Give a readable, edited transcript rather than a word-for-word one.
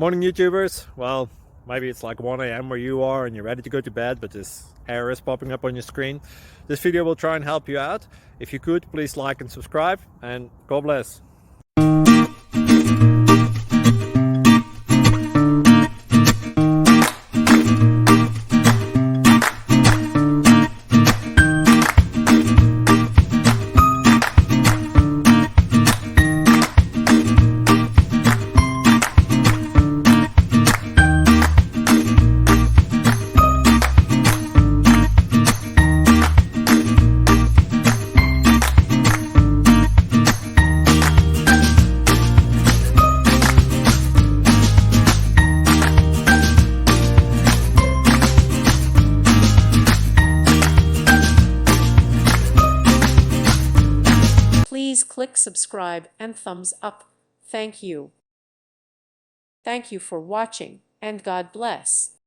Morning YouTubers. Well, maybe it's like 1 a.m. where you are and you're ready to go to bed, but this error is popping up on your screen. This video will try and help you out. If you could, please like and subscribe, and God bless. Please click subscribe and thumbs up. Thank you. Thank you for watching, and God bless.